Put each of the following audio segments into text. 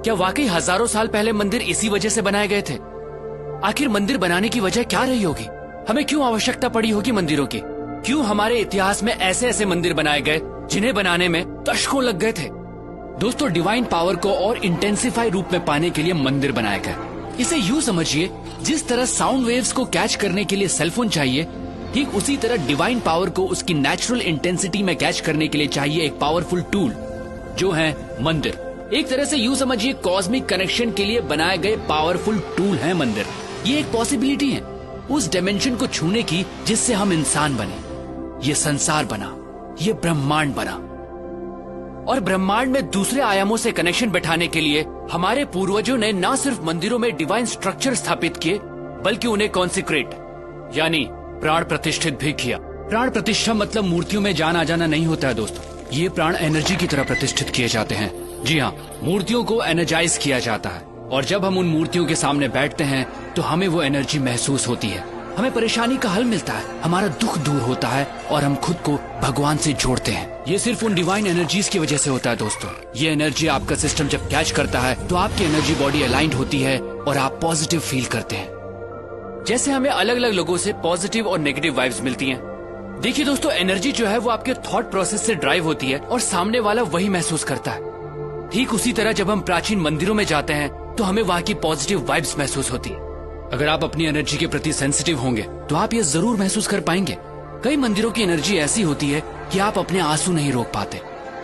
क्या वाकई हजारों साल पहले मंदिर इसी वजह से बनाए गए थे? आखिर मंदिर बनाने की वजह क्या रही होगी? हमें क्यों आवश्यकता पड़ी होगी मंदिरों की? क्यों हमारे इतिहास में ऐसे ऐसे मंदिर बनाए गए जिन्हें बनाने में दशकों लग गए थे? दोस्तों, डिवाइन पावर को और इंटेंसिफाई रूप में पाने के लिए मंदिर बनाए गए। इसे यूं समझिए, जिस तरह साउंड वेव्स को कैच करने के लिए सेलफोन चाहिए, ठीक उसी तरह डिवाइन पावर को उसकी नेचुरल इंटेंसिटी में कैच करने के लिए चाहिए एक पावरफुल टूल, जो है मंदिर। एक तरह से यूं समझिए, कॉस्मिक कनेक्शन के लिए बनाए गए पावरफुल टूल है मंदिर। ये एक पॉसिबिलिटी है उस डायमेंशन को छूने की जिससे हम इंसान बने, ये संसार बना, ये ब्रह्मांड बना। और ब्रह्मांड में दूसरे आयामों से कनेक्शन बैठाने के लिए हमारे पूर्वजों ने न सिर्फ मंदिरों में डिवाइन स्ट्रक्चर स्थापित किए, बल्कि उन्हें कॉन्सिक्रेट यानी प्राण प्रतिष्ठित भी किया। प्राण प्रतिष्ठा मतलब मूर्तियों में जान आ जाना नहीं होता है दोस्तों। ये प्राण एनर्जी की तरह प्रतिष्ठित किए जाते हैं। जी हाँ, मूर्तियों को एनर्जाइज किया जाता है, और जब हम उन मूर्तियों के सामने बैठते हैं तो हमें वो एनर्जी महसूस होती है। हमें परेशानी का हल मिलता है, हमारा दुख दूर होता है और हम खुद को भगवान से जोड़ते हैं। ये सिर्फ उन डिवाइन एनर्जीज की वजह से होता है दोस्तों। ये एनर्जी आपका सिस्टम जब कैच करता है तो आपकी एनर्जी बॉडी अलाइंड होती है और आप पॉजिटिव फील करते हैं। जैसे हमें अलग अलग लोगों से पॉजिटिव और नेगेटिव वाइब्स मिलती हैं। देखिए दोस्तों, एनर्जी जो है वो आपके थॉट प्रोसेस से ड्राइव होती है और सामने वाला वही महसूस करता है। ठीक उसी तरह जब हम प्राचीन मंदिरों में जाते हैं तो हमें वहाँ की पॉजिटिव वाइब्स महसूस होती है। अगर आप अपनी एनर्जी के प्रति सेंसिटिव होंगे तो आप ये जरूर महसूस कर पाएंगे। कई मंदिरों की एनर्जी ऐसी होती है कि आप अपने आंसू नहीं रोक पाते,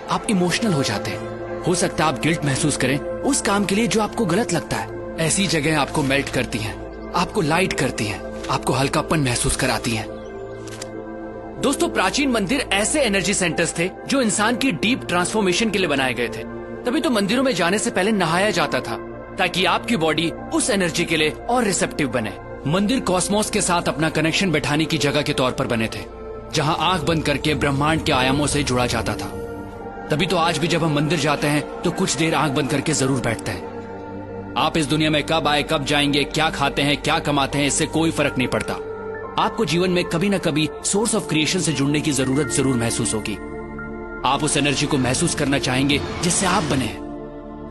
आप इमोशनल हो जाते हैं। हो सकता है आप गिल्ट महसूस करें उस काम के लिए जो आपको गलत लगता है। ऐसी जगह आपको मेल्ट करती हैं, आपको लाइट करती हैं, आपको हल्कापन महसूस कराती हैं। दोस्तों, प्राचीन मंदिर ऐसे एनर्जी सेंटर्स थे जो इंसान की डीप ट्रांसफॉर्मेशन के लिए बनाए गए थे। तभी तो मंदिरों में जाने से पहले नहाया जाता था, ताकि आपकी बॉडी उस एनर्जी के लिए और रिसेप्टिव बने। मंदिर कॉस्मोस के साथ अपना कनेक्शन बैठाने की जगह के तौर पर बने थे, जहां आंख बंद करके ब्रह्मांड के आयामों से जुड़ा जाता था। तभी तो आज भी जब हम मंदिर जाते हैं तो कुछ देर आंख बंद करके जरूर बैठते हैं। आप इस दुनिया में कब आए, कब जाएंगे, क्या खाते हैं, क्या कमाते हैं, इससे कोई फर्क नहीं पड़ता। आपको जीवन में कभी न कभी सोर्स ऑफ क्रिएशन से जुड़ने की जरूरत जरूर महसूस होगी। आप उस एनर्जी को महसूस करना चाहेंगे जिससे आप बने।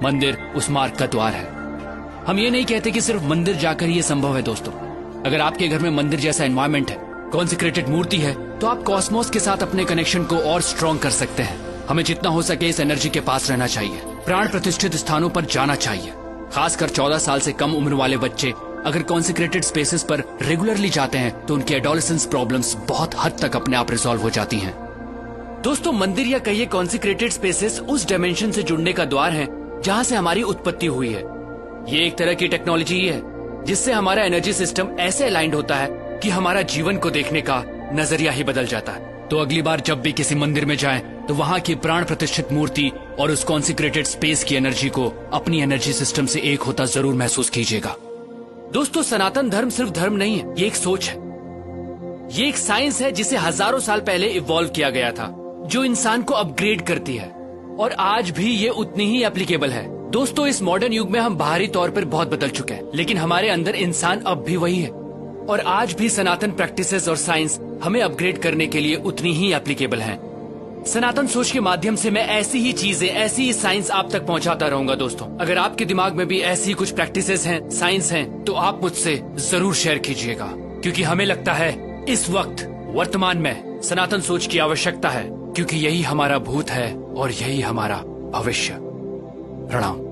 मंदिर उस मार्ग का द्वार है। हम ये नहीं कहते कि सिर्फ मंदिर जाकर ये संभव है दोस्तों। अगर आपके घर में मंदिर जैसा एनवायरनमेंट है, कॉन्सिक्रेटेड मूर्ति है, तो आप कॉस्मोस के साथ अपने कनेक्शन को और स्ट्रॉन्ग कर सकते हैं। हमें जितना हो सके इस एनर्जी के पास रहना चाहिए, प्राण प्रतिष्ठित स्थानों पर जाना चाहिए। खासकर 14 साल से कम उम्र वाले बच्चे अगर कॉन्सिक्रेटेड स्पेसेस पर रेगुलरली जाते हैं तो उनकी एडोलेसेंस प्रॉब्लम्स बहुत हद तक अपने आप रिजॉल्व हो जाती हैं। दोस्तों, मंदिर या कहिए कॉन्सिक्रेटेड स्पेसेस उस डायमेंशन से जुड़ने का द्वार है जहां से हमारी उत्पत्ति हुई है। ये एक तरह की टेक्नोलॉजी है जिससे हमारा एनर्जी सिस्टम ऐसे अलाइंड होता है कि हमारा जीवन को देखने का नजरिया ही बदल जाता है। तो अगली बार जब भी किसी मंदिर में जाएं तो वहां की प्राण प्रतिष्ठित मूर्ति और उस कॉन्सिक्रेटेड स्पेस की एनर्जी को अपनी एनर्जी सिस्टम से एक होता जरूर महसूस कीजिएगा। दोस्तों, सनातन धर्म सिर्फ धर्म नहीं है, ये एक सोच है, ये एक साइंस है जिसे हजारों साल पहले इवॉल्व किया गया था, जो इंसान को अपग्रेड करती है और आज भी ये उतनी ही एप्लीकेबल है। दोस्तों, इस मॉडर्न युग में हम बाहरी तौर पर बहुत बदल चुके हैं, लेकिन हमारे अंदर इंसान अब भी वही है और आज भी सनातन प्रैक्टिसेस और साइंस हमें अपग्रेड करने के लिए उतनी ही एप्लीकेबल हैं। सनातन सोच के माध्यम से मैं ऐसी ही चीजें, ऐसी ही साइंस आप तक पहुंचाता रहूंगा। दोस्तों, अगर आपके दिमाग में भी ऐसी कुछ प्रैक्टिसेस हैं, साइंस हैं, तो आप मुझसे जरूर शेयर कीजिएगा, क्योंकि हमें लगता है इस वक्त वर्तमान में सनातन सोच की आवश्यकता है, क्योंकि यही हमारा भूत है और यही हमारा भविष्य। प्रणाम।